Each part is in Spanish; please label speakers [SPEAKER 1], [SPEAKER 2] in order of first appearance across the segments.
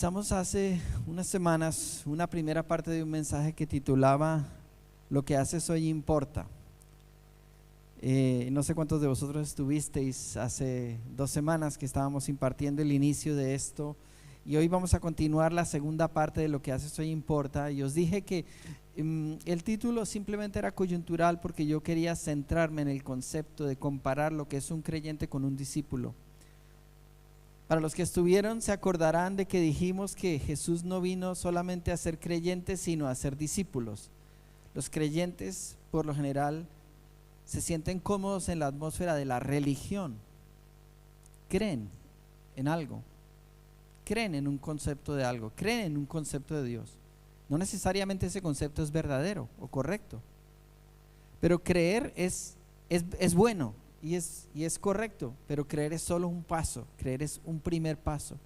[SPEAKER 1] Comenzamos hace unas semanas una primera parte de un mensaje que titulaba Lo que haces hoy importa. No sé cuántos de vosotros estuvisteis hace 2 semanas que estábamos impartiendo el inicio de esto, y hoy vamos a continuar la segunda parte de Lo que haces hoy importa. Y os dije que el título simplemente era coyuntural porque yo quería centrarme en el concepto de comparar lo que es un creyente con un discípulo. Para los que estuvieron se acordarán de que dijimos que Jesús no vino solamente a ser creyentes, sino a ser discípulos. Los creyentes por lo general se sienten cómodos en la atmósfera de la religión, creen en algo, creen en un concepto de algo, creen en un concepto de Dios. No necesariamente ese concepto es verdadero o correcto, pero creer es bueno. Y es correcto, pero creer es solo un paso, creer es un primer paso.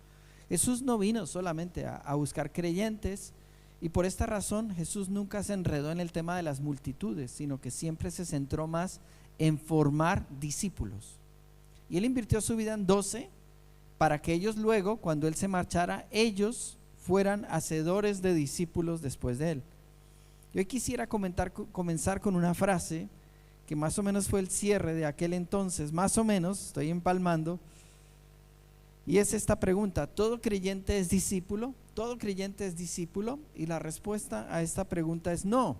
[SPEAKER 1] Jesús no vino solamente a buscar creyentes, y por esta razón Jesús nunca se enredó en el tema de las multitudes, sino que siempre se centró más en formar discípulos. Y Él invirtió su vida en 12 para que ellos luego, cuando Él se marchara, ellos fueran hacedores de discípulos después de Él. Yo quisiera comenzar con una frase que más o menos fue el cierre de aquel entonces, más o menos, estoy empalmando, y es esta pregunta: ¿todo creyente es discípulo? ¿Todo creyente es discípulo? Y la respuesta a esta pregunta es no,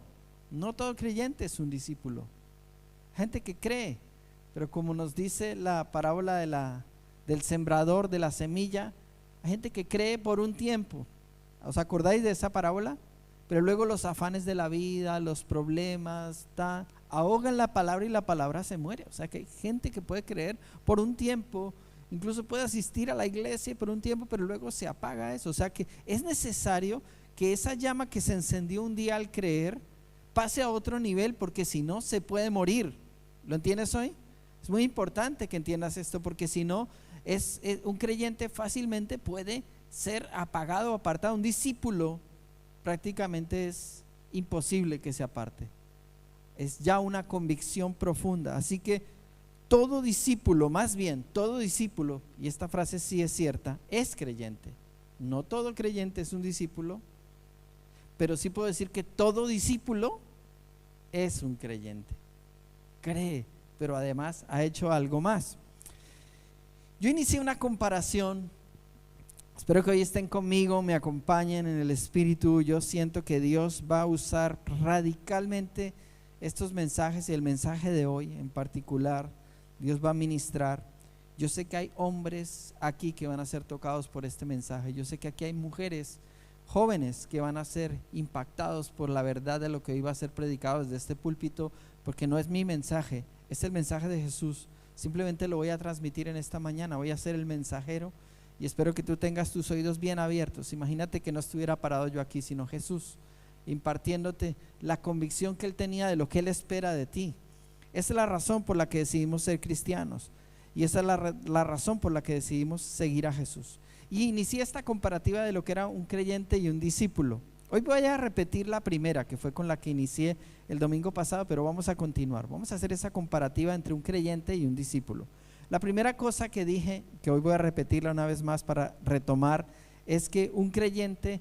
[SPEAKER 1] no todo creyente es un discípulo. Gente que cree, pero como nos dice la parábola del sembrador de la semilla, hay gente que cree por un tiempo. ¿Os acordáis de esa parábola? Pero luego los afanes de la vida, los problemas, ahogan la palabra y la palabra se muere. O sea que hay gente que puede creer por un tiempo, incluso puede asistir a la iglesia por un tiempo, pero luego se apaga eso. O sea que es necesario que esa llama que se encendió un día al creer pase a otro nivel, porque si no se puede morir. ¿Lo entiendes hoy? Es muy importante que entiendas esto, porque si no, un creyente fácilmente puede ser apagado o apartado. Un discípulo prácticamente es imposible que se aparte. Es ya una convicción profunda. Así que todo discípulo, más bien todo discípulo, y esta frase sí es cierta, es creyente. No todo creyente es un discípulo, pero sí puedo decir que todo discípulo es un creyente. Cree, pero además ha hecho algo más. Yo inicié una comparación. Espero que hoy estén conmigo, me acompañen en el espíritu. Yo siento que Dios va a usar radicalmente estos mensajes, y el mensaje de hoy en particular, Dios va a ministrar. Yo sé que hay hombres aquí que van a ser tocados por este mensaje. Yo sé que aquí hay mujeres jóvenes que van a ser impactados por la verdad de lo que hoy va a ser predicado desde este púlpito, porque no es mi mensaje, es el mensaje de Jesús. Simplemente lo voy a transmitir en esta mañana, voy a ser el mensajero. Y espero que tú tengas tus oídos bien abiertos. Imagínate que no estuviera parado yo aquí, sino Jesús impartiéndote la convicción que Él tenía de lo que Él espera de ti. Esa es la razón por la que decidimos ser cristianos, y esa es la razón por la que decidimos seguir a Jesús. Y inicié esta comparativa de lo que era un creyente y un discípulo. Hoy voy a repetir la primera, que fue con la que inicié el domingo pasado, pero vamos a continuar. Vamos a hacer esa comparativa entre un creyente y un discípulo. La primera cosa que dije, que hoy voy a repetirla una vez más para retomar, es que un creyente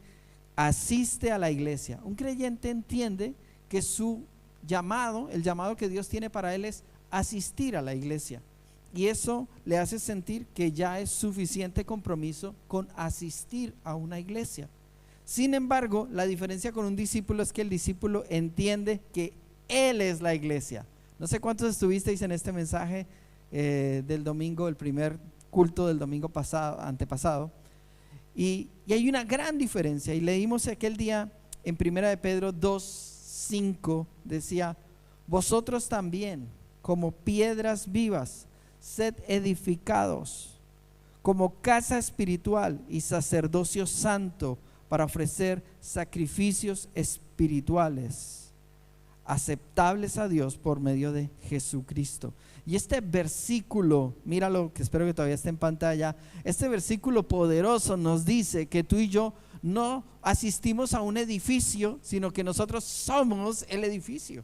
[SPEAKER 1] asiste a la iglesia. Un creyente entiende que su llamado, el llamado que Dios tiene para él, es asistir a la iglesia. Y eso le hace sentir que ya es suficiente compromiso con asistir a una iglesia. Sin embargo, la diferencia con un discípulo es que el discípulo entiende que Él es la iglesia. No sé cuántos estuvisteis en este mensaje del domingo, el primer culto del domingo antepasado, y hay una gran diferencia. Y leímos aquel día en 1 de Pedro 2:5, decía: vosotros también, como piedras vivas, sed edificados como casa espiritual y sacerdocio santo, para ofrecer sacrificios espirituales aceptables a Dios por medio de Jesucristo. Y este versículo, míralo, que espero que todavía esté en pantalla. Este versículo poderoso nos dice que tú y yo no asistimos a un edificio, sino que nosotros somos el edificio.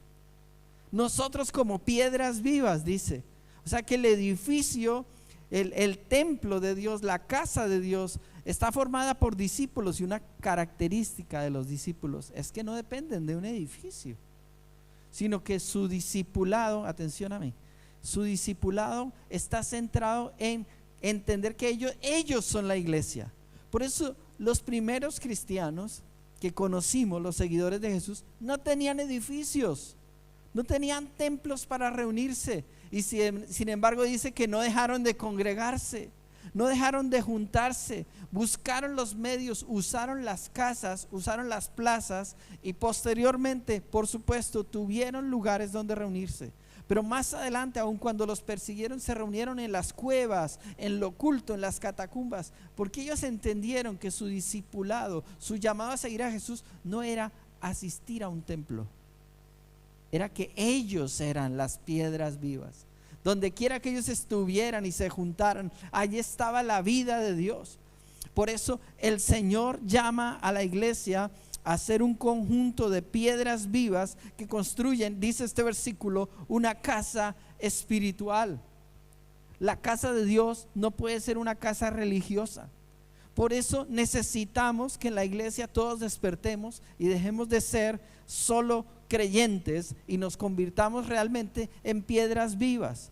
[SPEAKER 1] Nosotros como piedras vivas, dice. O sea que el edificio, el templo de Dios, la casa de Dios, está formada por discípulos, y una característica de los discípulos es que no dependen de un edificio, sino que su discipulado, atención a mí, su discipulado está centrado en entender que ellos son la iglesia. Por eso los primeros cristianos que conocimos, los seguidores de Jesús, no tenían edificios, no tenían templos para reunirse, y sin embargo dice que no dejaron de congregarse, no dejaron de juntarse, buscaron los medios, usaron las casas, usaron las plazas, y posteriormente, por supuesto, tuvieron lugares donde reunirse. Pero más adelante, aun cuando los persiguieron, se reunieron en las cuevas, en lo oculto, en las catacumbas, porque ellos entendieron que su discipulado, su llamado a seguir a Jesús, no era asistir a un templo, era que ellos eran las piedras vivas. Donde quiera que ellos estuvieran y se juntaran, allí estaba la vida de Dios. Por eso el Señor llama a la iglesia a ser un conjunto de piedras vivas que construyen, dice este versículo, una casa espiritual. La casa de Dios no puede ser una casa religiosa. Por eso necesitamos que en la iglesia todos despertemos y dejemos de ser solo creyentes y nos convirtamos realmente en piedras vivas.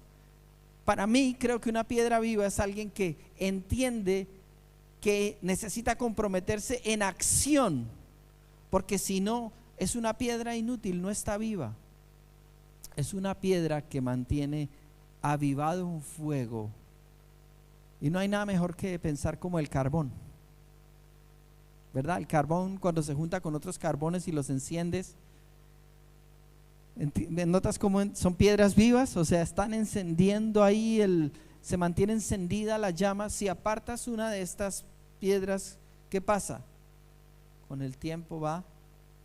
[SPEAKER 1] Para mí, creo que una piedra viva es alguien que entiende que necesita comprometerse en acción, porque si no, es una piedra inútil, no está viva. Es una piedra que mantiene avivado un fuego, y no hay nada mejor que pensar como el carbón, ¿verdad? El carbón, cuando se junta con otros carbones y los enciendes, ¿notas cómo son piedras vivas? O sea, están encendiendo ahí, se mantiene encendida la llama. Si apartas una de estas piedras, ¿qué pasa? Con el tiempo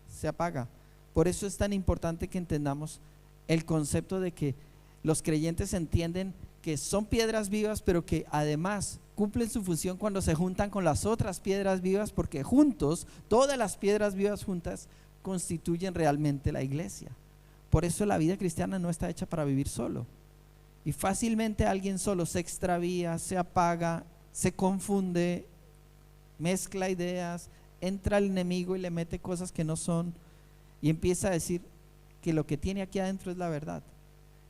[SPEAKER 1] se apaga. Por eso es tan importante que entendamos el concepto de que los creyentes entienden que son piedras vivas, pero que además cumplen su función cuando se juntan con las otras piedras vivas, porque juntos, todas las piedras vivas juntas constituyen realmente la iglesia. Por eso la vida cristiana no está hecha para vivir solo, y fácilmente alguien solo se extravía, se apaga, se confunde, mezcla ideas, entra el enemigo y le mete cosas que no son, y empieza a decir que lo que tiene aquí adentro es la verdad.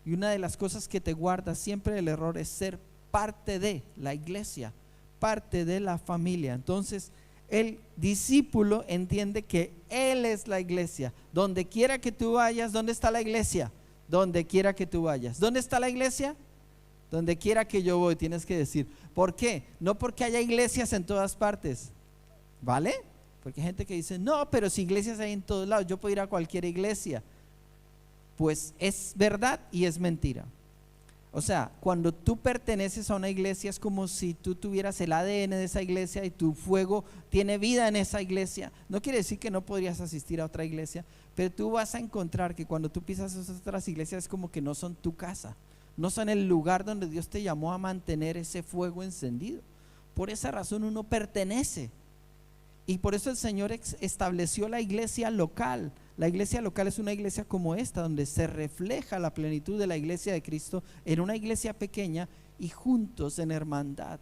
[SPEAKER 1] Y una de las cosas que te guarda siempre del error es ser parte de la iglesia, parte de la familia. Entonces el discípulo entiende que él es la iglesia. Donde quiera que tú vayas, ¿dónde está la iglesia? Donde quiera que tú vayas. ¿Dónde está la iglesia? Donde quiera que yo voy, tienes que decir. ¿Por qué? No porque haya iglesias en todas partes, ¿vale? Porque hay gente que dice, no, pero si iglesias hay en todos lados, yo puedo ir a cualquier iglesia. Pues es verdad y es mentira. O sea, cuando tú perteneces a una iglesia, es como si tú tuvieras el ADN de esa iglesia y tu fuego tiene vida en esa iglesia. No quiere decir que no podrías asistir a otra iglesia, pero tú vas a encontrar que cuando tú pisas esas otras iglesias es como que no son tu casa, no son el lugar donde Dios te llamó a mantener ese fuego encendido. Por esa razón uno pertenece. Y por eso el Señor estableció la iglesia local. La iglesia local es una iglesia como esta, donde se refleja la plenitud de la iglesia de Cristo en una iglesia pequeña, y juntos en hermandad,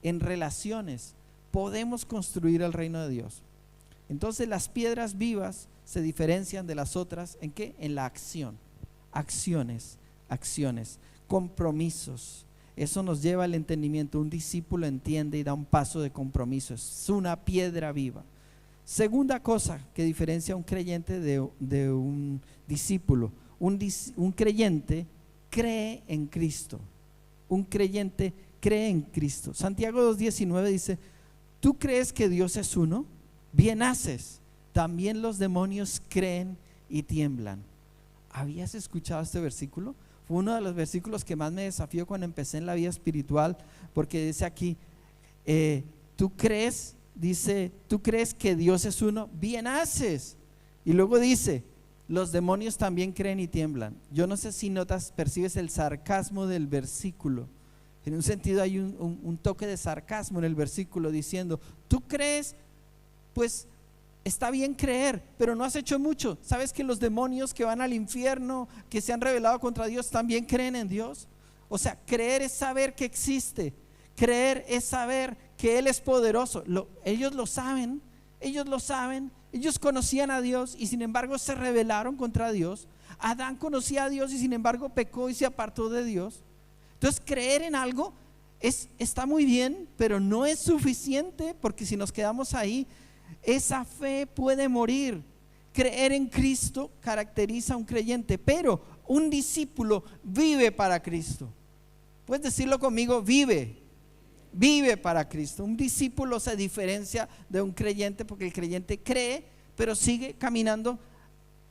[SPEAKER 1] en relaciones, podemos construir el reino de Dios. Entonces las piedras vivas se diferencian de las otras ¿en qué? En la acción, acciones, compromisos. Eso nos lleva al entendimiento. Un discípulo entiende y da un paso de compromiso. Es una piedra viva. Segunda cosa que diferencia a un creyente de un discípulo. Un creyente cree en Cristo. Un creyente cree en Cristo. Santiago 2:19 dice: ¿tú crees que Dios es uno? Bien haces. También los demonios creen y tiemblan. ¿Habías escuchado este versículo? Fue uno de los versículos que más me desafió cuando empecé en la vida espiritual, porque dice aquí, ¿tú crees? Dice, ¿tú crees que Dios es uno? Bien haces. Y luego dice, los demonios también creen y tiemblan. Yo no sé si notas, percibes el sarcasmo del versículo. En un sentido hay un toque de sarcasmo en el versículo diciendo, ¿tú crees? Pues está bien creer, pero no has hecho mucho. ¿Sabes que los demonios que van al infierno, que se han rebelado contra Dios, también creen en Dios? O sea, creer es saber que existe. Creer es saber que Él es poderoso. Ellos lo saben, ellos conocían a Dios y sin embargo se rebelaron contra Dios. Adán conocía a Dios y sin embargo pecó y se apartó de Dios. Entonces creer en algo está muy bien, pero no es suficiente, porque si nos quedamos ahí, esa fe puede morir. Creer en Cristo caracteriza a un creyente, pero un discípulo vive para Cristo. Puedes decirlo conmigo: vive para Cristo. Un discípulo se diferencia de un creyente porque el creyente cree, pero sigue caminando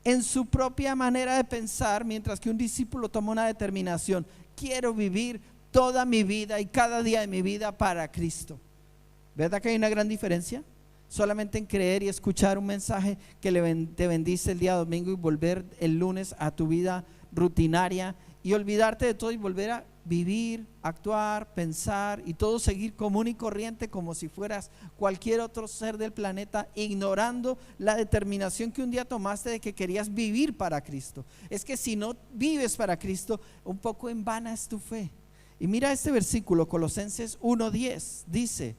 [SPEAKER 1] en su propia manera de pensar, mientras que un discípulo toma una determinación: quiero vivir toda mi vida y cada día de mi vida para Cristo. ¿Verdad que hay una gran diferencia? Solamente en creer y escuchar un mensaje que te bendice el día domingo y volver el lunes a tu vida rutinaria y olvidarte de todo y volver a vivir, actuar, pensar y todo seguir común y corriente como si fueras cualquier otro ser del planeta, ignorando la determinación que un día tomaste de que querías vivir para Cristo. Es que si no vives para Cristo, un poco en vana es tu fe. Y mira este versículo, Colosenses 1:10, dice: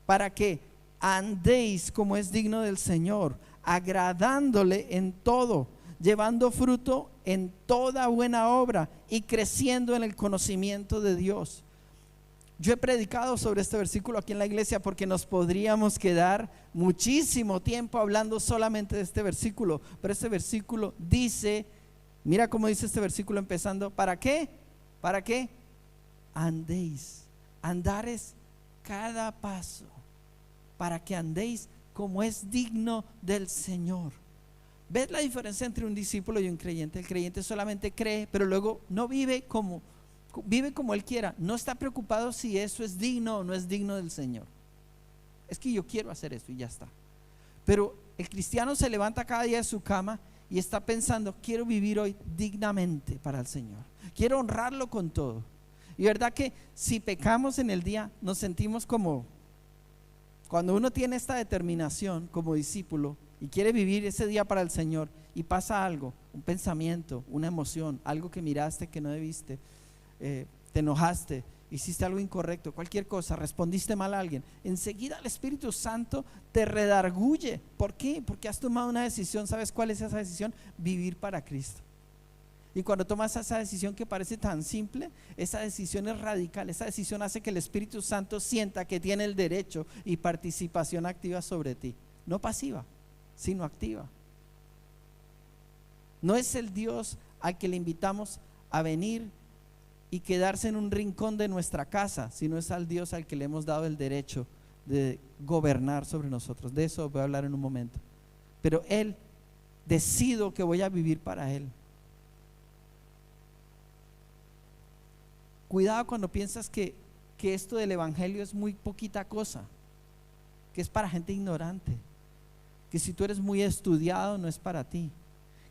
[SPEAKER 1] para que andéis como es digno del Señor, agradándole en todo, llevando fruto en toda buena obra y creciendo en el conocimiento de Dios. Yo he predicado sobre este versículo aquí en la iglesia porque nos podríamos quedar muchísimo tiempo hablando solamente de este versículo, pero este versículo dice, mira cómo dice este versículo empezando: ¿para qué? ¿Para qué? Andéis. Andar es cada paso, para que andéis como es digno del Señor. ¿Ves la diferencia entre un discípulo y un creyente? El creyente solamente cree, pero luego no vive como él quiera. No está preocupado si eso es digno o no es digno del Señor. Es que yo quiero hacer esto y ya está. Pero el cristiano se levanta cada día de su cama y está pensando: quiero vivir hoy dignamente para el Señor, quiero honrarlo con todo. Y verdad que si pecamos en el día, nos sentimos como, cuando uno tiene esta determinación como discípulo y quiere vivir ese día para el Señor y pasa algo, un pensamiento, una emoción, algo que miraste que no debiste, te enojaste, hiciste algo incorrecto, cualquier cosa, respondiste mal a alguien, enseguida el Espíritu Santo te redarguye. ¿Por qué? Porque has tomado una decisión. ¿Sabes cuál es esa decisión? Vivir para Cristo. Y cuando tomas esa decisión que parece tan simple, esa decisión es radical. Esa decisión hace que el Espíritu Santo sienta que tiene el derecho y participación activa sobre ti. No pasiva, sino activa. No es el Dios al que le invitamos a venir y quedarse en un rincón de nuestra casa, sino es al Dios al que le hemos dado el derecho de gobernar sobre nosotros. De eso voy a hablar en un momento. Pero Él, decido que voy a vivir para Él. Cuidado cuando piensas que esto del evangelio es muy poquita cosa, que es para gente ignorante, que si tú eres muy estudiado no es para ti,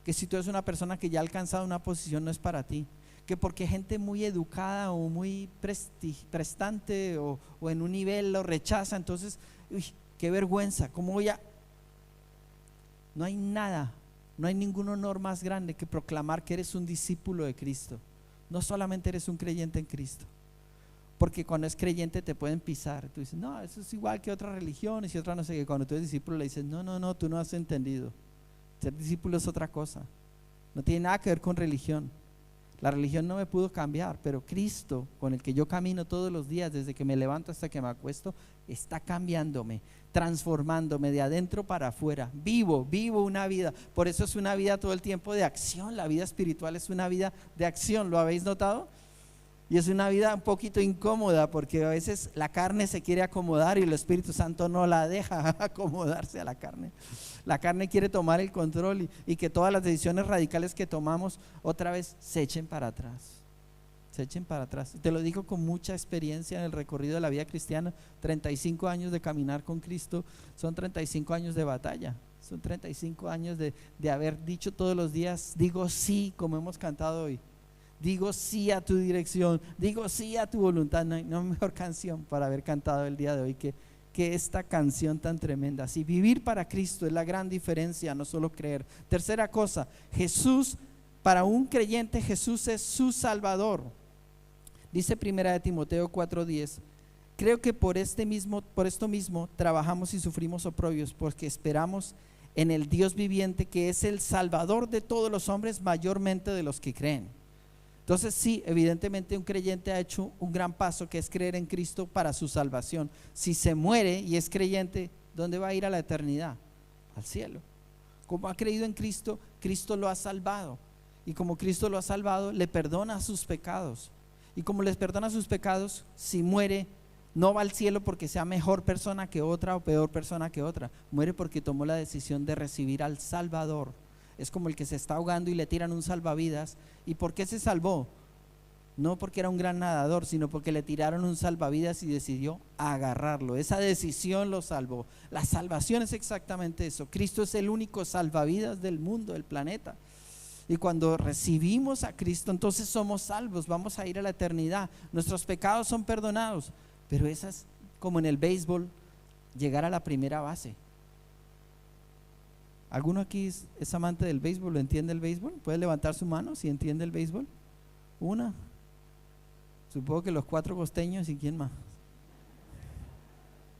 [SPEAKER 1] que si tú eres una persona que ya ha alcanzado una posición no es para ti, que porque gente muy educada o muy prestante o en un nivel lo rechaza, entonces, uy, qué vergüenza, ¿cómo voy a...? No hay nada, no hay ningún honor más grande que proclamar que eres un discípulo de Cristo. No solamente eres un creyente en Cristo, porque cuando es creyente te pueden pisar. Tú dices: no, eso es igual que otras religiones y otras no sé qué. Cuando tú eres discípulo le dices: no, tú no has entendido. Ser discípulo es otra cosa, no tiene nada que ver con religión. La religión no me pudo cambiar, pero Cristo, con el que yo camino todos los días, desde que me levanto hasta que me acuesto, está cambiándome, transformándome de adentro para afuera. Vivo una vida. Por eso es una vida todo el tiempo de acción. La vida espiritual es una vida de acción. ¿Lo habéis notado? Y es una vida un poquito incómoda, porque a veces la carne se quiere acomodar y el Espíritu Santo no la deja acomodarse a la carne. La carne quiere tomar el control y que todas las decisiones radicales que tomamos otra vez se echen para atrás. Se echen para atrás. Te lo digo con mucha experiencia en el recorrido de la vida cristiana. 35 años de caminar con Cristo son 35 años de batalla. Son 35 años de haber dicho todos los días: digo sí, como hemos cantado hoy. Digo sí a tu dirección, digo sí a tu voluntad. No hay mejor canción para haber cantado el día de hoy que esta canción tan tremenda. Así, vivir para Cristo es la gran diferencia, no solo creer. Tercera cosa, Jesús, para un creyente, Jesús es su Salvador. Dice 1 Timoteo 4:10: Creo que por esto mismo trabajamos y sufrimos oprobios, porque esperamos en el Dios viviente, que es el Salvador de todos los hombres, mayormente de los que creen. Entonces sí, evidentemente un creyente ha hecho un gran paso, que es creer en Cristo para su salvación. Si se muere y es creyente, ¿dónde va a ir a la eternidad? Al cielo. Como ha creído en Cristo, Cristo lo ha salvado. Y como Cristo lo ha salvado, le perdona sus pecados. Y como les perdona sus pecados, si muere, no va al cielo porque sea mejor persona que otra o peor persona que otra. Muere porque tomó la decisión de recibir al Salvador. Es como el que se está ahogando y le tiran un salvavidas. ¿Y por qué se salvó? No porque era un gran nadador, sino porque le tiraron un salvavidas y decidió agarrarlo. Esa decisión lo salvó. La salvación es exactamente eso. Cristo es el único salvavidas del mundo, del planeta. Y cuando recibimos a Cristo, entonces somos salvos, vamos a ir a la eternidad. Nuestros pecados son perdonados. Pero esas, como en el béisbol, llegar a la primera base. ¿Alguno aquí es amante del béisbol? ¿Lo entiende el béisbol? ¿Puede levantar su mano si entiende el béisbol? Una. Supongo que los 4 costeños, ¿y quién más?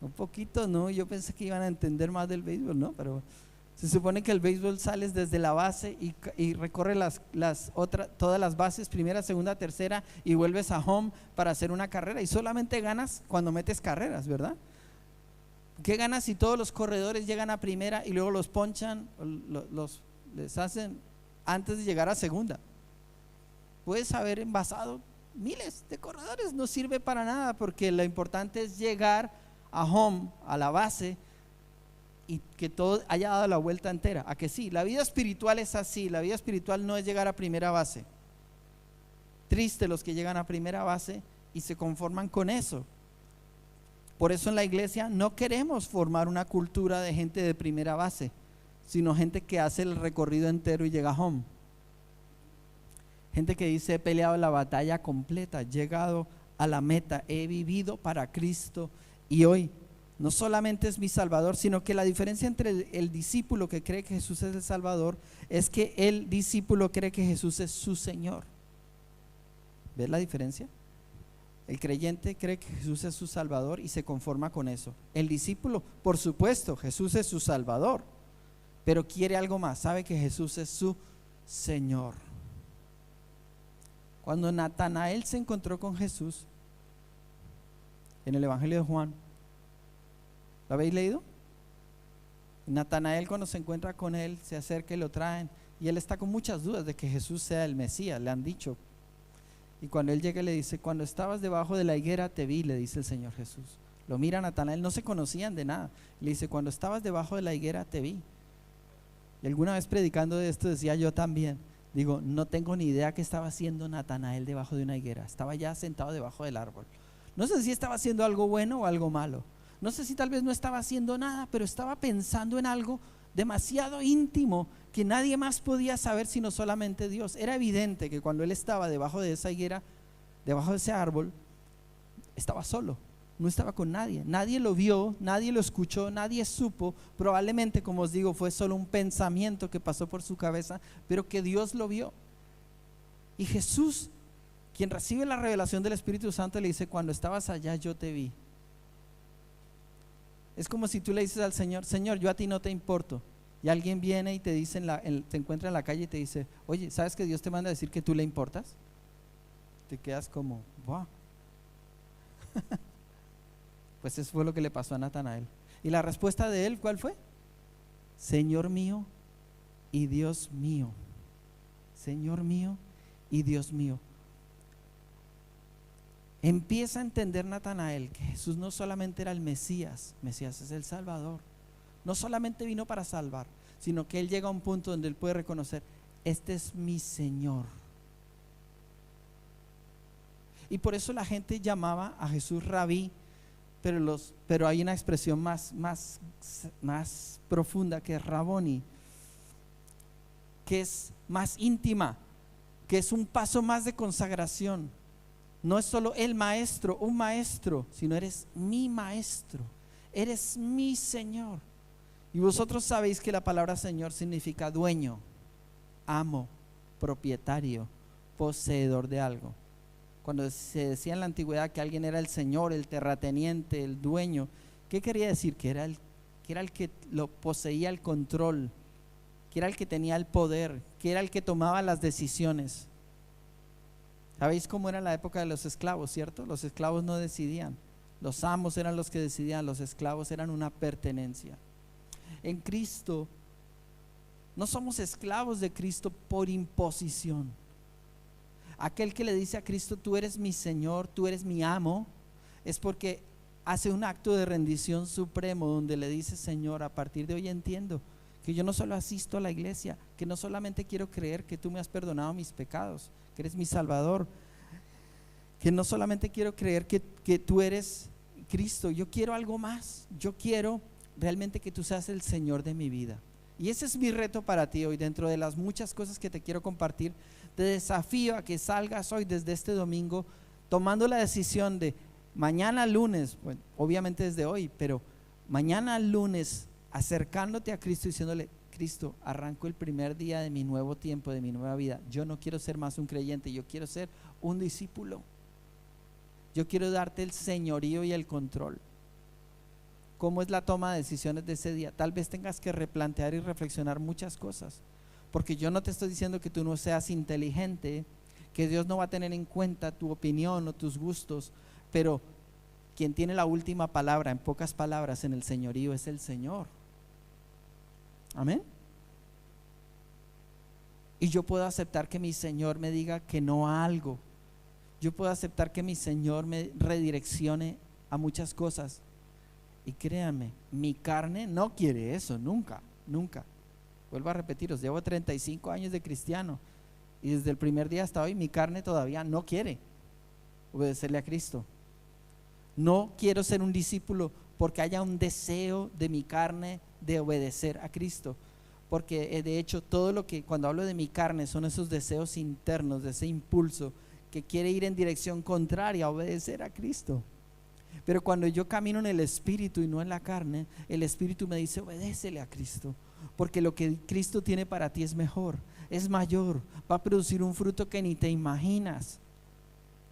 [SPEAKER 1] Un poquito, ¿no? Yo pensé que iban a entender más del béisbol, ¿no? Pero se supone que el béisbol sales desde la base y recorre todas las bases, primera, segunda, tercera, y vuelves a home para hacer una carrera, y solamente ganas cuando metes carreras, ¿verdad? ¿Qué ganas si todos los corredores llegan a primera y luego los ponchan, les hacen antes de llegar a segunda? Puedes haber envasado miles de corredores, no sirve para nada, porque lo importante es llegar a home, a la base, y que todo haya dado la vuelta entera. ¿A que sí? La vida espiritual es así. La vida espiritual no es llegar a primera base. Triste los que llegan a primera base y se conforman con eso. Por eso en la iglesia no queremos formar una cultura de gente de primera base, sino gente que hace el recorrido entero y llega a home. Gente que dice: he peleado la batalla completa, he llegado a la meta, he vivido para Cristo, y hoy no solamente es mi Salvador, sino que la diferencia entre el discípulo que cree que Jesús es el Salvador es que el discípulo cree que Jesús es su Señor. ¿Ves la diferencia? El creyente cree que Jesús es su Salvador y se conforma con eso. El discípulo, por supuesto, Jesús es su Salvador, pero quiere algo más, sabe que Jesús es su Señor. Cuando Natanael se encontró con Jesús en el Evangelio de Juan, ¿lo habéis leído? Natanael, cuando se encuentra con él, se acerca y lo traen, y él está con muchas dudas de que Jesús sea el Mesías, le han dicho. Y cuando él llega, le dice: cuando estabas debajo de la higuera te vi, le dice el Señor Jesús. Lo mira Natanael, no se conocían de nada. Le dice: cuando estabas debajo de la higuera te vi. Y alguna vez predicando de esto decía yo también, digo, no tengo ni idea qué estaba haciendo Natanael debajo de una higuera. Estaba ya sentado debajo del árbol. No sé si estaba haciendo algo bueno o algo malo. No sé si tal vez no estaba haciendo nada, pero estaba pensando en algo demasiado íntimo que nadie más podía saber sino solamente Dios. Era evidente que cuando él estaba debajo de esa higuera, debajo de ese árbol, estaba solo, no estaba con nadie. Nadie lo vio, nadie lo escuchó, nadie supo. Probablemente, como os digo, fue solo un pensamiento que pasó por su cabeza, pero que Dios lo vio. Y Jesús, quien recibe la revelación del Espíritu Santo, le dice: cuando estabas allá yo te vi. Es como si tú le dices al Señor: Señor, yo a ti no te importo. Y alguien viene y te dice, te encuentra en la calle y te dice: oye, ¿sabes que Dios te manda a decir que tú le importas? Te quedas como, wow. Pues eso fue lo que le pasó a Natanael. Y la respuesta de él, ¿cuál fue? Señor mío y Dios mío. Señor mío y Dios mío. Empieza a entender Natanael que Jesús no solamente era el Mesías, Mesías es el Salvador. No solamente vino para salvar, sino que él llega a un punto donde él puede reconocer: este es mi Señor. Y por eso la gente llamaba a Jesús Rabí, pero hay una expresión más profunda, que es Raboni, que es más íntima, que es un paso más de consagración. No es solo el maestro, un maestro, sino eres mi maestro, eres mi Señor. Y vosotros sabéis que la palabra Señor significa dueño, amo, propietario, poseedor de algo. cuando se decía en la antigüedad que alguien era el señor, el terrateniente, el dueño, ¿qué quería decir? Que era el que lo poseía el control, que era el que tenía el poder, que era el que tomaba las decisiones. ¿Sabéis cómo era la época de los esclavos, cierto? Los esclavos no decidían, los amos eran los que decidían, los esclavos eran una pertenencia. En Cristo no somos esclavos de Cristo por imposición. Aquel que le dice a Cristo, tú eres mi Señor, tú eres mi amo, es porque hace un acto de rendición supremo donde le dice: Señor, a partir de hoy entiendo que yo no solo asisto a la iglesia, que no solamente quiero creer que tú me has perdonado mis pecados, que eres mi Salvador, que no solamente quiero creer que tú eres Cristo, yo quiero algo más, yo quiero realmente que tú seas el Señor de mi vida. Y ese es mi reto para ti hoy, dentro de las muchas cosas que te quiero compartir. Te desafío a que salgas hoy desde este domingo tomando la decisión de mañana lunes, bueno, obviamente desde hoy, pero mañana lunes acercándote a Cristo, diciéndole: Cristo, arranco el primer día de mi nuevo tiempo, de mi nueva vida. Yo no quiero ser más un creyente, yo quiero ser un discípulo. Yo quiero darte el señorío y el control. ¿Cómo es la toma de decisiones de ese día? Tal vez tengas que replantear y reflexionar muchas cosas, porque yo no te estoy diciendo que tú no seas inteligente, que Dios no va a tener en cuenta tu opinión o tus gustos, pero quien tiene la última palabra, en pocas palabras, en el señorío es el Señor. Amén. Y yo puedo aceptar que mi Señor me diga que no a algo. Yo puedo aceptar que mi Señor me redireccione a muchas cosas. Y créanme, mi carne no quiere eso, nunca, nunca. Vuelvo a repetiros, llevo 35 años de cristiano y desde el primer día hasta hoy mi carne todavía no quiere obedecerle a Cristo. No quiero ser un discípulo porque haya un deseo de mi carne de obedecer a Cristo, porque de hecho todo lo que, cuando hablo de mi carne, son esos deseos internos, de ese impulso que quiere ir en dirección contraria a obedecer a Cristo. Pero cuando yo camino en el Espíritu y no en la carne, el Espíritu me dice: obedécele a Cristo, porque lo que Cristo tiene para ti es mejor, es mayor, va a producir un fruto que ni te imaginas.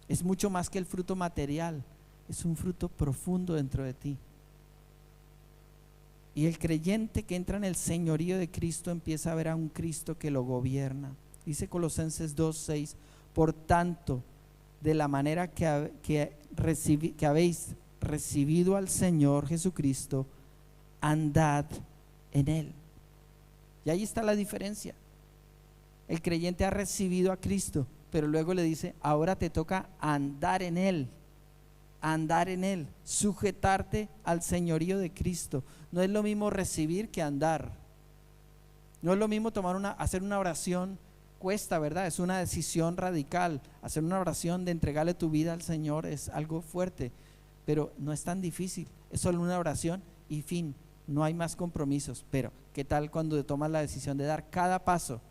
[SPEAKER 1] Es mucho más que el fruto material, es un fruto profundo dentro de ti. Y el creyente que entra en el señorío de Cristo empieza a ver a un Cristo que lo gobierna. Dice Colosenses 2:6: por tanto, de la manera que habéis recibido al Señor Jesucristo, andad en Él. Y ahí está la diferencia. El creyente ha recibido a Cristo, pero luego le dice: ahora te toca andar en Él. Andar en Él, sujetarte al señorío de Cristo. No es lo mismo recibir que andar. No es lo mismo hacer una oración. Cuesta, ¿verdad? Es una decisión radical. Hacer una oración de entregarle tu vida al Señor es algo fuerte, pero no es tan difícil. Es solo una oración y fin. No hay más compromisos. Pero ¿qué tal cuando tomas la decisión de dar cada paso?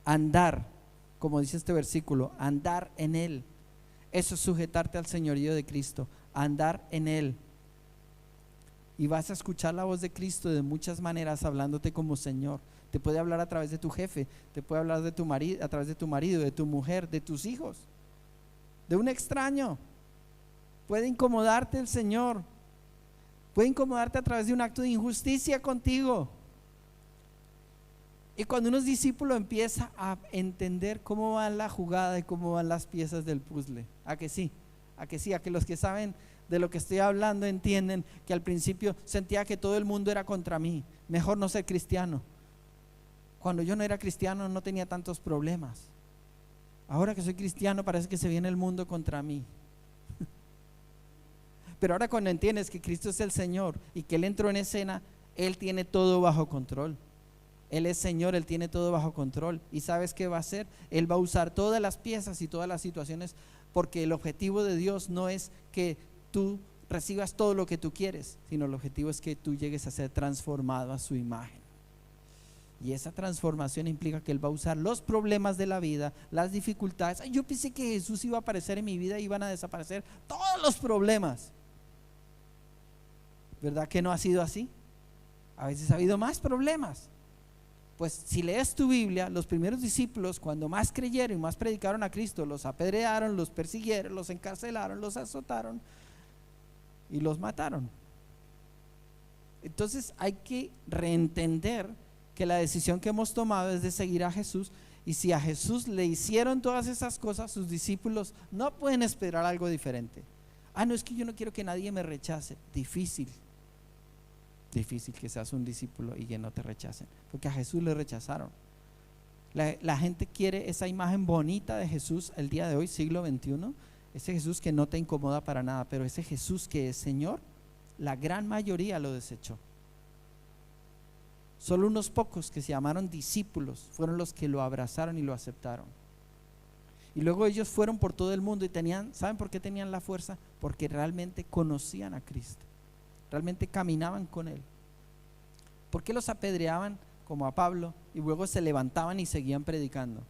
[SPEAKER 1] Andar, como dice este versículo, andar en Él. Eso es sujetarte al señorío de Cristo, andar en Él. Y vas a escuchar la voz de Cristo de muchas maneras, hablándote como Señor. Te puede hablar a través de tu jefe, te puede hablar de tu marido, a través de tu marido, de tu mujer, de tus hijos, de un extraño. Puede incomodarte el Señor, puede incomodarte a través de un acto de injusticia contigo. Y cuando uno es discípulo empieza a entender cómo va la jugada y cómo van las piezas del puzzle. ¿A que sí? ¿A que sí? A que los que saben de lo que estoy hablando entienden que al principio sentía que todo el mundo era contra mí, mejor no ser cristiano. Cuando yo no era cristiano no tenía tantos problemas. Ahora que soy cristiano parece que se viene el mundo contra mí. Pero ahora cuando entiendes que Cristo es el Señor y que Él entró en escena, Él tiene todo bajo control. Él es Señor, Él tiene todo bajo control. ¿Y sabes qué va a hacer? Él va a usar todas las piezas y todas las situaciones, porque el objetivo de Dios no es que tú recibas todo lo que tú quieres, sino el objetivo es que tú llegues a ser transformado a su imagen. Y esa transformación implica que Él va a usar los problemas de la vida, las dificultades. Yo pensé que Jesús iba a aparecer en mi vida y iban a desaparecer todos los problemas. ¿Verdad que no ha sido así? A veces ha habido más problemas. Pues si lees tu Biblia, los primeros discípulos, cuando más creyeron y más predicaron a Cristo, los apedrearon, los persiguieron, los encarcelaron, los azotaron y los mataron. Entonces hay que reentender que la decisión que hemos tomado es de seguir a Jesús, y si a Jesús le hicieron todas esas cosas, sus discípulos no pueden esperar algo diferente. No, es que yo no quiero que nadie me rechace. Difícil que seas un discípulo y que no te rechacen, porque a Jesús le rechazaron. La gente quiere esa imagen bonita de Jesús el día de hoy, siglo XXI, ese Jesús que no te incomoda para nada, pero ese Jesús que es Señor, la gran mayoría lo desechó. Solo unos pocos que se llamaron discípulos fueron los que lo abrazaron y lo aceptaron. Y luego ellos fueron por todo el mundo y ¿saben por qué tenían la fuerza? Porque realmente conocían a Cristo, realmente caminaban con Él. ¿Por qué los apedreaban como a Pablo y luego se levantaban y seguían predicando?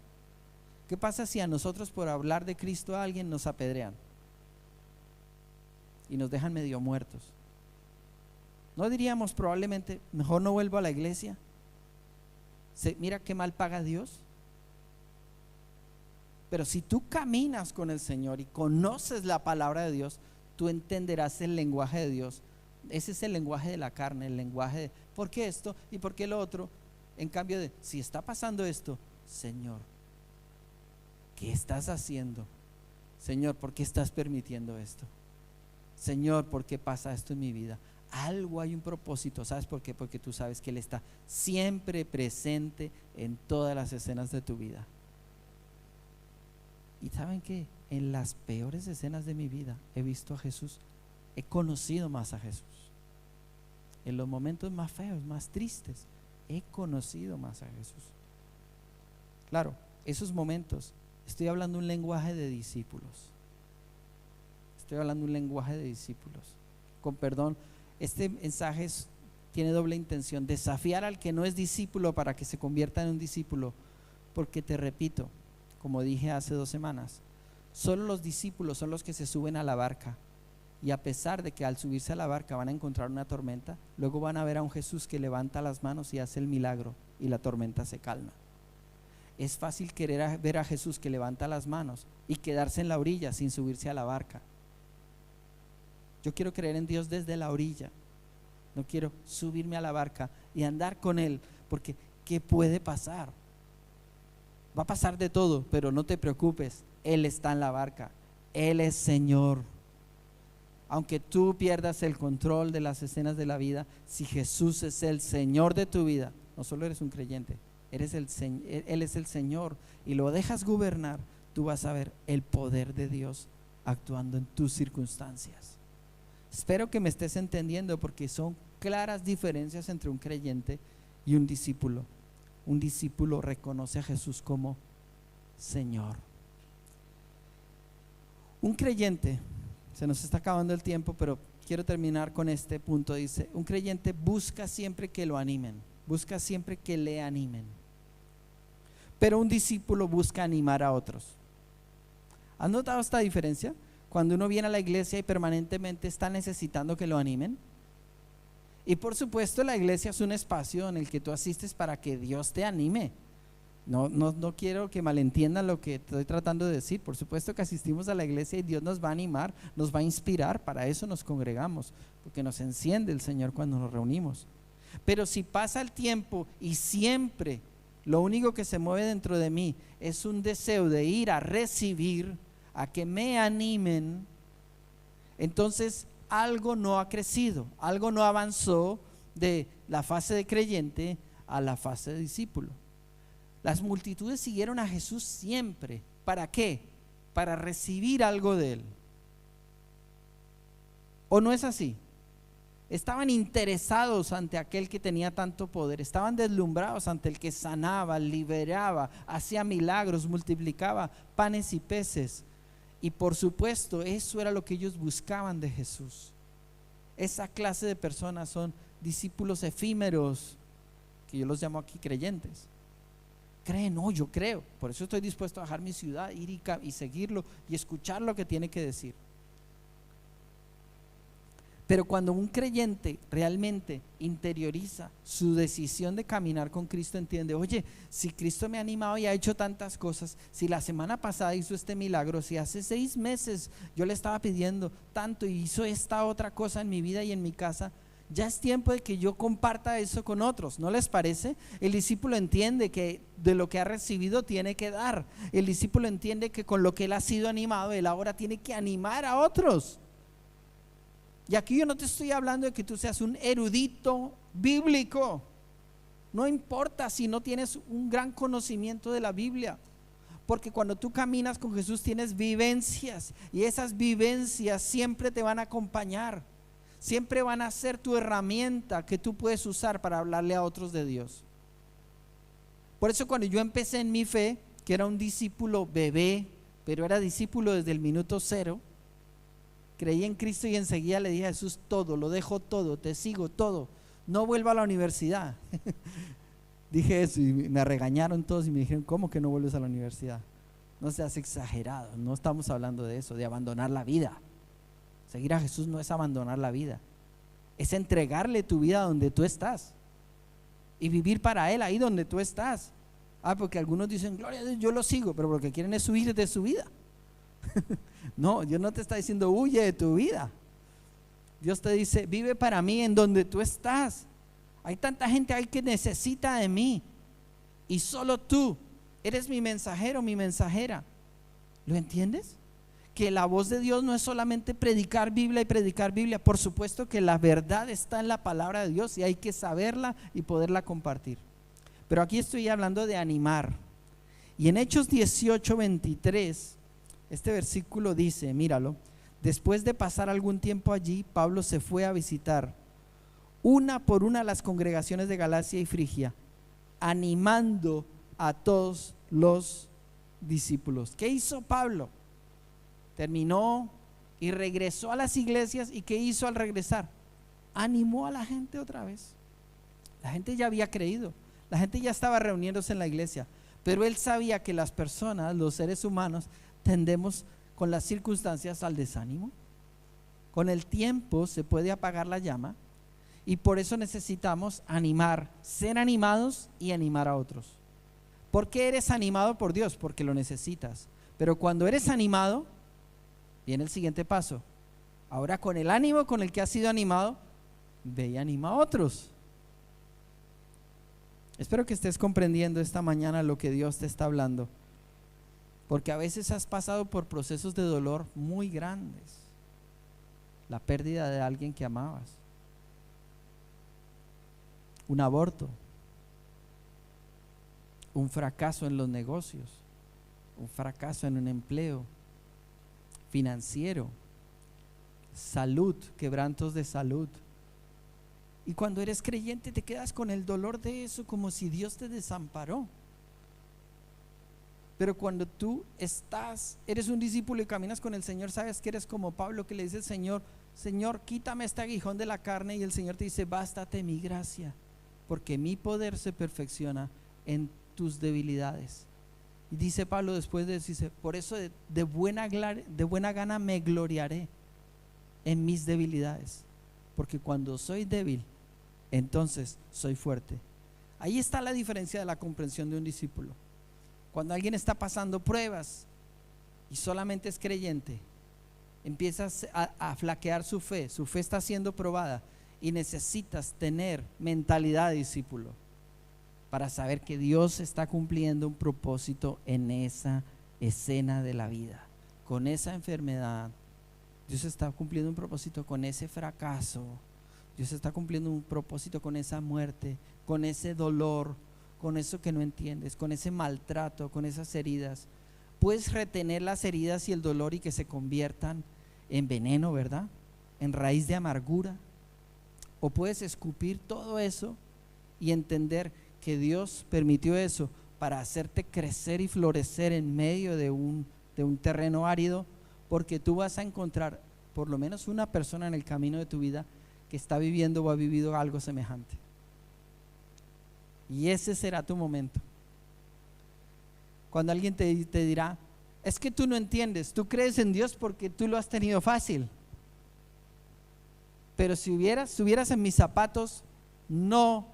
[SPEAKER 1] ¿Qué pasa si a nosotros por hablar de Cristo a alguien nos apedrean y nos dejan medio muertos? ¿No diríamos probablemente, mejor no vuelvo a la iglesia? Mira qué mal paga Dios. Pero si tú caminas con el Señor y conoces la palabra de Dios, tú entenderás el lenguaje de Dios. Ese es el lenguaje de la carne, el lenguaje de ¿por qué esto y por qué lo otro? En cambio de, si está pasando esto, Señor, ¿qué estás haciendo? Señor, ¿por qué estás permitiendo esto? Señor, ¿por qué pasa esto en mi vida? Algo, hay un propósito. ¿Sabes por qué? Porque tú sabes que Él está siempre presente en todas las escenas de tu vida. Y ¿saben qué? En las peores escenas de mi vida he visto a Jesús, he conocido más a Jesús. En los momentos más feos, más tristes, he conocido más a Jesús. Claro, esos momentos, estoy hablando un lenguaje de discípulos. Estoy hablando un lenguaje de discípulos. Con perdón, este mensaje tiene doble intención: desafiar al que no es discípulo para que se convierta en un discípulo, porque te repito, como dije hace 2 semanas, solo los discípulos son los que se suben a la barca, y a pesar de que al subirse a la barca van a encontrar una tormenta, luego van a ver a un Jesús que levanta las manos y hace el milagro y la tormenta se calma. Es fácil querer ver a Jesús que levanta las manos y quedarse en la orilla sin subirse a la barca. Yo quiero creer en Dios desde la orilla, no quiero subirme a la barca y andar con Él, porque ¿qué puede pasar? Va a pasar de todo, pero no te preocupes, Él está en la barca, Él es Señor. Aunque tú pierdas el control de las escenas de la vida, si Jesús es el Señor de tu vida, no solo eres un creyente, Él es el Señor, y lo dejas gobernar, tú vas a ver el poder de Dios actuando en tus circunstancias. Espero que me estés entendiendo, porque son claras diferencias entre un creyente y un discípulo. Un discípulo reconoce a Jesús como Señor. Un creyente, se nos está acabando el tiempo, pero quiero terminar con este punto. Dice, un creyente busca siempre que lo animen, busca siempre que le animen, pero un discípulo busca animar a otros. ¿Has notado esta diferencia? Cuando uno viene a la iglesia y permanentemente está necesitando que lo animen. Y por supuesto la iglesia es un espacio en el que tú asistes para que Dios te anime. No quiero que malentiendan lo que estoy tratando de decir. Por supuesto que asistimos a la iglesia y Dios nos va a animar, nos va a inspirar. Para eso nos congregamos, porque nos enciende el Señor cuando nos reunimos. Pero si pasa el tiempo y siempre lo único que se mueve dentro de mí es un deseo de ir a recibir, a que me animen, entonces algo no ha crecido, algo no avanzó de la fase de creyente a la fase de discípulo. Las multitudes siguieron a Jesús siempre. ¿Para qué? Para recibir algo de Él. ¿O no es así? Estaban interesados ante aquel que tenía tanto poder, estaban deslumbrados ante el que sanaba, liberaba, hacía milagros, multiplicaba panes y peces. Y por supuesto, eso era lo que ellos buscaban de Jesús. Esa clase de personas son discípulos efímeros, que yo los llamo aquí creyentes. Creen, no, yo creo, por eso estoy dispuesto a dejar mi ciudad, ir y seguirlo y escuchar lo que tiene que decir. Pero cuando un creyente realmente interioriza su decisión de caminar con Cristo, entiende, oye, si Cristo me ha animado y ha hecho tantas cosas, si la semana pasada hizo este milagro, si hace 6 meses yo le estaba pidiendo tanto y hizo esta otra cosa en mi vida y en mi casa, ya es tiempo de que yo comparta eso con otros, ¿no les parece? El discípulo entiende que de lo que ha recibido tiene que dar. El discípulo entiende que con lo que él ha sido animado, él ahora tiene que animar a otros. Y aquí yo no te estoy hablando de que tú seas un erudito bíblico. No importa si no tienes un gran conocimiento de la Biblia, porque cuando tú caminas con Jesús tienes vivencias, y esas vivencias siempre te van a acompañar, siempre van a ser tu herramienta que tú puedes usar para hablarle a otros de Dios. Por eso cuando yo empecé en mi fe, que era un discípulo bebé, pero era discípulo desde el minuto 0, creí en Cristo y enseguida le dije a Jesús todo, lo dejo todo, te sigo todo, no vuelvo a la universidad. Dije eso y me regañaron todos y me dijeron, ¿cómo que no vuelves a la universidad? No seas exagerado, no estamos hablando de eso, de abandonar la vida. Seguir a Jesús no es abandonar la vida, es entregarle tu vida donde tú estás y vivir para Él ahí donde tú estás. Porque algunos dicen, gloria a Dios, yo lo sigo, pero lo que quieren es huir de su vida. No, Dios no te está diciendo huye de tu vida. Dios te dice, vive para mí en donde tú estás. Hay tanta gente ahí que necesita de mí y solo tú eres mi mensajero, mi mensajera. ¿Lo entiendes? Que la voz de Dios no es solamente predicar Biblia y predicar Biblia. Por supuesto que la verdad está en la palabra de Dios y hay que saberla y poderla compartir. Pero aquí estoy hablando de animar. Y en Hechos 18:23 este versículo dice, míralo, después de pasar algún tiempo allí, Pablo se fue a visitar una por una las congregaciones de Galacia y Frigia, animando a todos los discípulos. ¿Qué hizo Pablo? Terminó y regresó a las iglesias. ¿Y qué hizo al regresar? Animó a la gente otra vez. La gente ya había creído, la gente ya estaba reuniéndose en la iglesia, pero él sabía que las personas, los seres humanos, tendemos con las circunstancias al desánimo. Con el tiempo se puede apagar la llama y por eso necesitamos animar, ser animados y animar a otros. ¿Por qué eres animado por Dios? Porque lo necesitas. Pero cuando eres animado, viene el siguiente paso. Ahora con el ánimo con el que has sido animado, ve y anima a otros. Espero que estés comprendiendo esta mañana lo que Dios te está hablando, porque a veces has pasado por procesos de dolor muy grandes. La pérdida de alguien que amabas, un aborto, un fracaso en los negocios, un fracaso en un empleo financiero, salud, quebrantos de salud. Y cuando eres creyente te quedas con el dolor de eso, como si Dios te desamparó. Pero cuando tú eres un discípulo y caminas con el Señor, sabes que eres como Pablo, que le dice al Señor, Señor, quítame este aguijón de la carne, y el Señor te dice, bástate mi gracia, porque mi poder se perfecciona en tus debilidades. Y dice Pablo después de eso, dice, por eso de buena gana me gloriaré en mis debilidades, porque cuando soy débil, entonces soy fuerte. Ahí está la diferencia de la comprensión de un discípulo. Cuando alguien está pasando pruebas y solamente es creyente, empieza a flaquear su fe está siendo probada y necesitas tener mentalidad de discípulo para saber que Dios está cumpliendo un propósito en esa escena de la vida, con esa enfermedad. Dios está cumpliendo un propósito con ese fracaso. Dios está cumpliendo un propósito con esa muerte, con ese dolor, con eso que no entiendes, con ese maltrato, con esas heridas. Puedes retener las heridas y el dolor y que se conviertan en veneno, ¿verdad? En raíz de amargura. O puedes escupir todo eso y entender que Dios permitió eso para hacerte crecer y florecer en medio de un terreno árido, porque tú vas a encontrar por lo menos una persona en el camino de tu vida que está viviendo o ha vivido algo semejante. Y ese será tu momento. Cuando alguien te dirá, es que tú no entiendes, tú crees en Dios porque tú lo has tenido fácil. pero si estuvieras en mis zapatos, no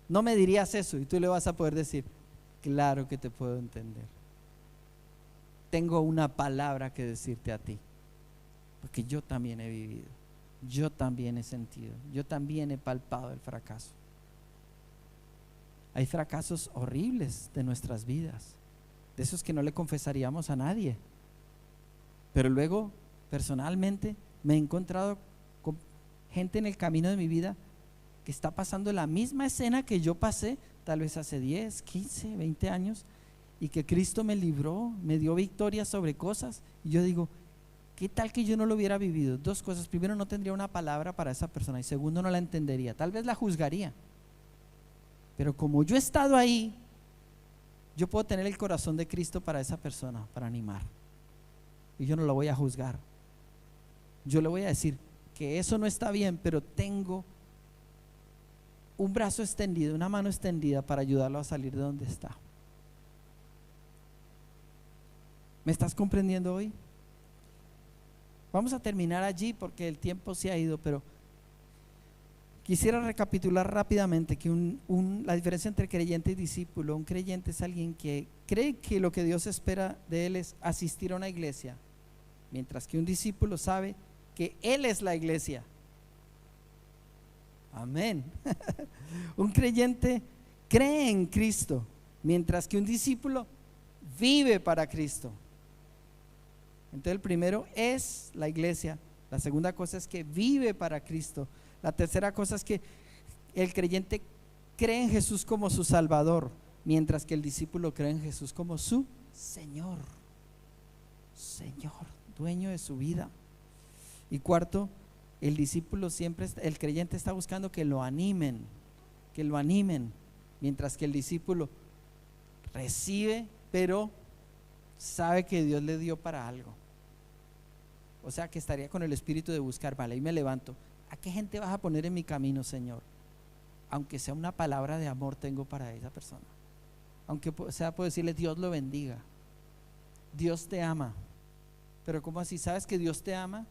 [SPEAKER 1] me dirías eso. Y tú le vas a poder decir, claro que te puedo entender. Tengo una palabra que decirte a ti, porque yo también he vivido, yo también he sentido, yo también he palpado el fracaso. Hay fracasos horribles de nuestras vidas, de esos que no le confesaríamos a nadie, pero luego personalmente me he encontrado con gente en el camino de mi vida que está pasando la misma escena que yo pasé, tal vez hace 10, 15, 20 años, y que Cristo me libró, me dio victoria sobre cosas. Y yo digo, ¿qué tal que yo no lo hubiera vivido? Dos cosas: primero, no tendría una palabra para esa persona, y segundo, no la entendería, tal vez la juzgaría. Pero como yo he estado ahí, yo puedo tener el corazón de Cristo para esa persona, para animar. Y yo no lo voy a juzgar. Yo le voy a decir que eso no está bien, pero tengo un brazo extendido, una mano extendida para ayudarlo a salir de donde está. ¿Me estás comprendiendo hoy? Vamos a terminar allí porque el tiempo se ha ido, pero quisiera recapitular rápidamente que la diferencia entre creyente y discípulo. Un creyente es alguien que cree que lo que Dios espera de él es asistir a una iglesia, mientras que un discípulo sabe que Él es la iglesia. Amén. Un creyente cree en Cristo, mientras que un discípulo vive para Cristo. Entonces el primero es la iglesia, la segunda cosa es que vive para Cristo, la tercera cosa es que el creyente cree en Jesús como su Salvador, mientras que el discípulo cree en Jesús como su Señor, dueño de su vida. Y cuarto, el discípulo siempre, el creyente está buscando que lo animen, mientras que el discípulo recibe, pero sabe que Dios le dio para algo. O sea que estaría con el espíritu de buscar, vale, y me levanto. ¿A qué gente vas a poner en mi camino, Señor? Aunque sea una palabra de amor tengo para esa persona. Aunque sea, puedo decirle, Dios lo bendiga, Dios te ama. Pero ¿cómo así? ¿Sabes que Dios te ama?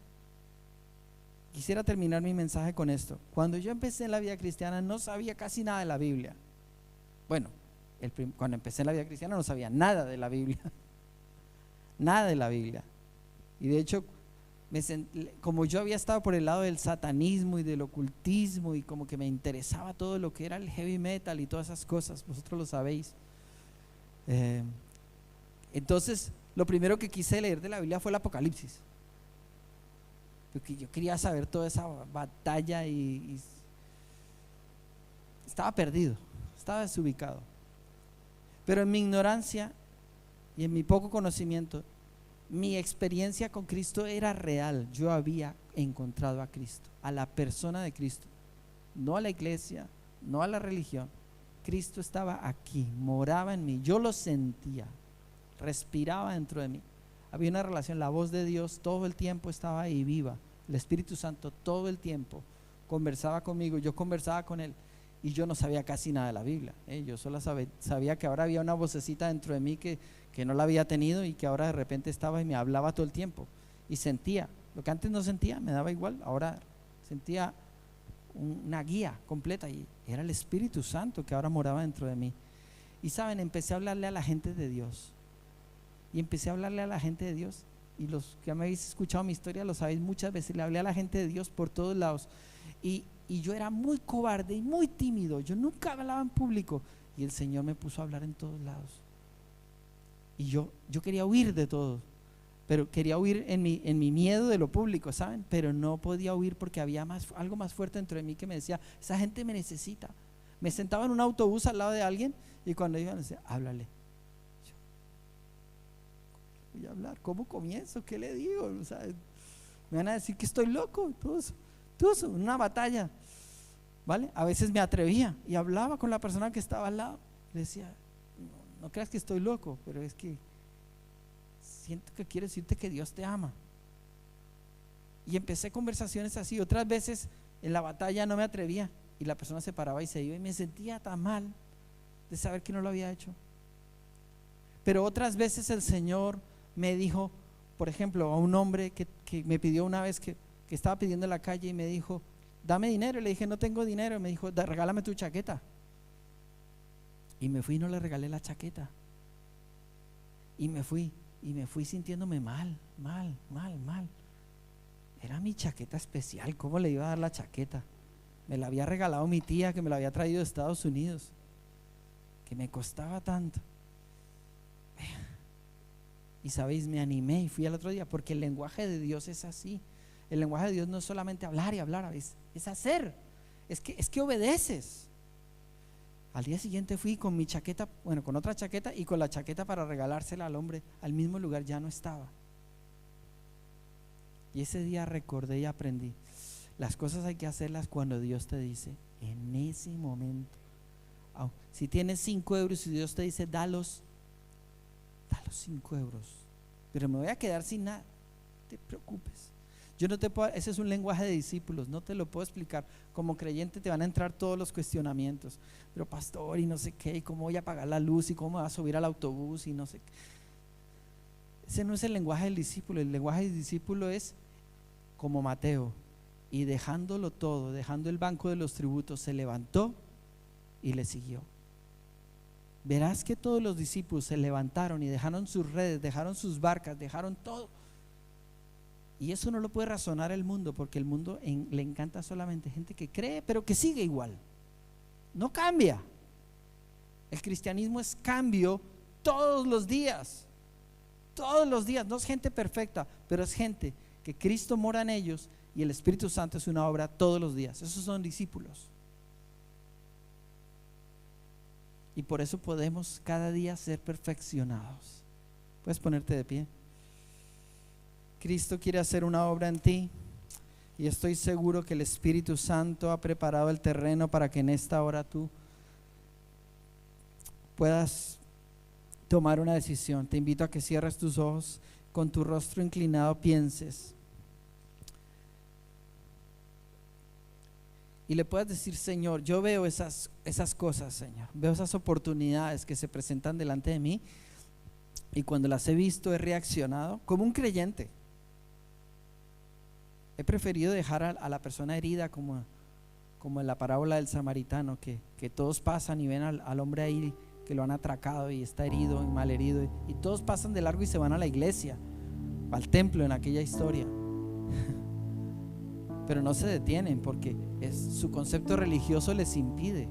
[SPEAKER 1] Quisiera terminar mi mensaje con esto. Cuando yo empecé en la vida cristiana no sabía casi nada de la Biblia. Bueno, cuando empecé en la vida cristiana no sabía nada de la Biblia. Nada de la Biblia. Y de hecho, como yo había estado por el lado del satanismo y del ocultismo, y como que me interesaba todo lo que era el heavy metal y todas esas cosas, vosotros lo sabéis. Entonces, lo primero que quise leer de la Biblia fue el Apocalipsis, porque yo quería saber toda esa batalla y estaba perdido, estaba desubicado. Pero en mi ignorancia y en mi poco conocimiento, mi experiencia con Cristo era real. Yo había encontrado a Cristo, a la persona de Cristo, no a la iglesia, no a la religión. Cristo estaba aquí, moraba en mí, yo lo sentía, respiraba dentro de mí. Había una relación, la voz de Dios todo el tiempo estaba ahí viva. El Espíritu Santo todo el tiempo conversaba conmigo, yo conversaba con Él, y yo no sabía casi nada de la Biblia. Yo solo sabía que ahora había una vocecita dentro de mí que no la había tenido, y que ahora de repente estaba y me hablaba todo el tiempo, y sentía lo que antes no sentía, me daba igual, ahora sentía una guía completa, y era el Espíritu Santo que ahora moraba dentro de mí. Y saben, empecé a hablarle a la gente de Dios, y los que me habéis escuchado mi historia lo sabéis, muchas veces le hablé a la gente de Dios por todos lados, y yo era muy cobarde y muy tímido, yo nunca hablaba en público, y el Señor me puso a hablar en todos lados. Y yo quería huir de todo, pero quería huir en mi miedo de lo público, ¿saben? Pero no podía huir porque había algo más fuerte dentro de mí que me decía, esa gente me necesita. Me sentaba en un autobús al lado de alguien, y cuando iban, decía, háblale. Yo, voy a hablar, ¿cómo comienzo? ¿Qué le digo? O sea, me van a decir que estoy loco, todo eso, una batalla, ¿vale? A veces me atrevía y hablaba con la persona que estaba al lado, le decía, no creas que estoy loco, pero es que siento que quiero decirte que Dios te ama. Y empecé conversaciones así. Otras veces en la batalla no me atrevía, y la persona se paraba y se iba, y me sentía tan mal de saber que no lo había hecho. Pero otras veces el Señor me dijo, por ejemplo, a un hombre que me pidió una vez que que estaba pidiendo en la calle y me dijo: dame dinero. Y le dije: no tengo dinero. Y me dijo: regálame tu chaqueta. Y me fui y no le regalé la chaqueta. Y me fui sintiéndome mal. Era mi chaqueta especial, ¿cómo le iba a dar la chaqueta? Me la había regalado mi tía, que me la había traído de Estados Unidos, que me costaba tanto. Y sabéis, me animé y fui al otro día, porque el lenguaje de Dios es así. El lenguaje de Dios no es solamente hablar y hablar, es hacer, es que obedeces. Al día siguiente fui con mi chaqueta, bueno, con otra chaqueta, y con la chaqueta para regalársela al hombre, al mismo lugar. Ya no estaba. Y ese día recordé y aprendí: las cosas hay que hacerlas cuando Dios te dice, en ese momento. Si tienes 5 euros y Dios te dice: dalos 5 euros, pero me voy a quedar sin nada, no te preocupes. Yo no te puedo, ese es un lenguaje de discípulos, no te lo puedo explicar. Como creyente te van a entrar todos los cuestionamientos: pero pastor, y no sé qué, y cómo voy a pagar la luz, y cómo me voy a subir al autobús, y no sé qué. Ese no es el lenguaje del discípulo. El lenguaje del discípulo es como Mateo, y dejándolo todo, dejando el banco de los tributos, se levantó y le siguió. Verás que todos los discípulos se levantaron y dejaron sus redes, dejaron sus barcas, dejaron todo. Y eso no lo puede razonar el mundo, porque el mundo le encanta solamente gente que cree pero que sigue igual, no cambia. El cristianismo es cambio todos los días, no es gente perfecta, pero es gente que Cristo mora en ellos y el Espíritu Santo es una obra todos los días. Esos son discípulos. Y por eso podemos cada día ser perfeccionados. Puedes ponerte de pie. Cristo quiere hacer una obra en ti, y estoy seguro que el Espíritu Santo ha preparado el terreno para que en esta hora tú puedas tomar una decisión. Te invito a que cierres tus ojos, con tu rostro inclinado pienses y le puedas decir: Señor, yo veo esas cosas, Señor, veo esas oportunidades que se presentan delante de mí, y cuando las he visto he reaccionado como un creyente. He preferido dejar a la persona herida, como en la parábola del samaritano, que todos pasan y ven al hombre ahí que lo han atracado y está herido y mal herido, y todos pasan de largo y se van a la iglesia, al templo en aquella historia. Pero no se detienen porque su concepto religioso les impide,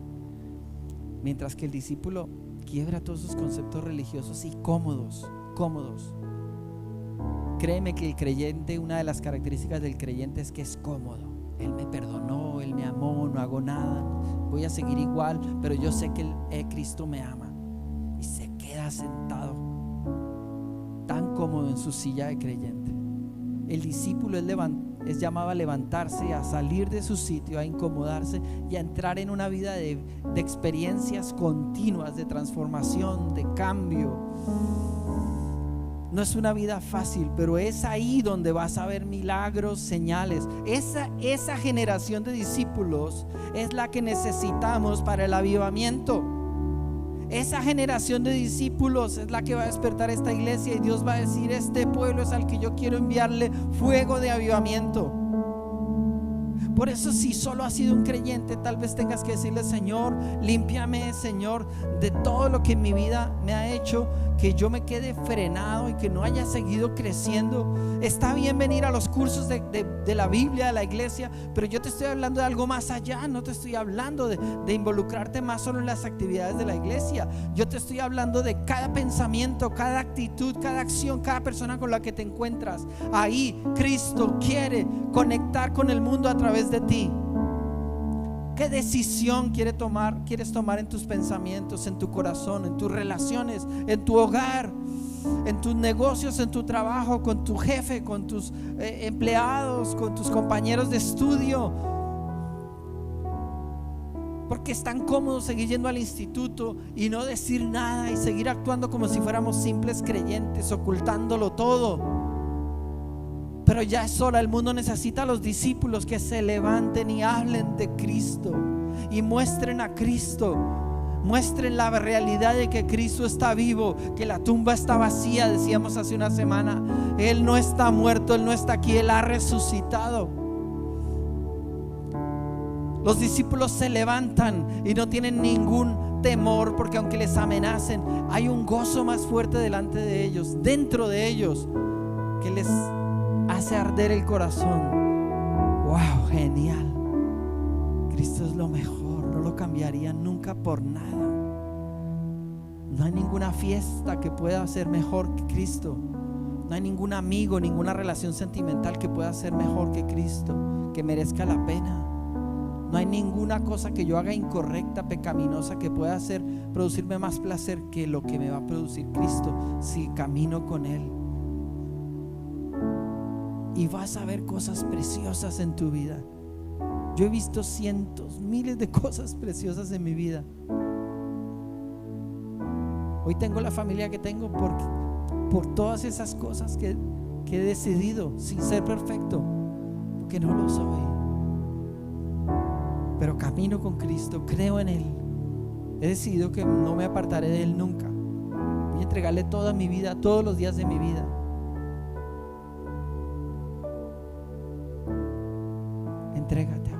[SPEAKER 1] mientras que el discípulo quiebra todos sus conceptos religiosos y cómodos. Créeme que el creyente, una de las características del creyente es que es cómodo. Él me perdonó, Él me amó, no hago nada, voy a seguir igual, pero yo sé que Cristo me ama, y se queda sentado tan cómodo en su silla de creyente. El discípulo es llamado a levantarse, a salir de su sitio, a incomodarse y a entrar en una vida de experiencias continuas, de transformación, de cambio. No es una vida fácil, pero es ahí donde vas a ver milagros, señales. Esa generación de discípulos es la que necesitamos para el avivamiento. Esa generación de discípulos es la que va a despertar esta iglesia, y Dios va a decir: este pueblo es al que yo quiero enviarle fuego de avivamiento. Por eso, si solo has sido un creyente, tal vez tengas que decirle: Señor, límpiame, Señor, de todo lo que en mi vida me ha hecho que yo me quede frenado y que no haya seguido creciendo. Está bien venir a los cursos de la Biblia, de la iglesia, pero yo te estoy hablando de algo más allá. No te estoy hablando de involucrarte más solo en las actividades de la iglesia. Yo te estoy hablando de cada pensamiento, cada actitud, cada acción, cada persona con la que te encuentras. Ahí Cristo quiere conectar con el mundo a través de ti. ¿Qué decisión quieres tomar en tus pensamientos, en tu corazón, en tus relaciones, en tu hogar, en tus negocios, en tu trabajo, con tu jefe, con tus empleados, con tus compañeros de estudio? Porque es tan cómodo seguir yendo al instituto y no decir nada, y seguir actuando como si fuéramos simples creyentes, ocultándolo todo. Pero ya es hora. El mundo necesita a los discípulos que se levanten y hablen de Cristo y muestren a Cristo, muestren la realidad de que Cristo está vivo, que la tumba está vacía. Decíamos hace una semana: Él no está muerto, Él no está aquí, Él ha resucitado. Los discípulos se levantan y no tienen ningún temor, porque aunque les amenacen, hay un gozo más fuerte delante de ellos, dentro de ellos, que les hace arder el corazón. ¡Wow! Genial. Cristo es lo mejor, no lo cambiaría nunca por nada. No hay ninguna fiesta que pueda ser mejor que Cristo. No hay ningún amigo, ninguna relación sentimental que pueda ser mejor que Cristo, que merezca la pena. No hay ninguna cosa que yo haga incorrecta, pecaminosa, que pueda producirme más placer que lo que me va a producir Cristo si camino con Él. Y vas a ver cosas preciosas en tu vida. Yo he visto cientos, miles de cosas preciosas en mi vida. Hoy tengo la familia que tengo por todas esas cosas que he decidido, sin ser perfecto, porque no lo soy. Pero camino con Cristo, creo en Él. He decidido que no me apartaré de Él nunca. Voy a entregarle toda mi vida, todos los días de mi vida. Entrégate.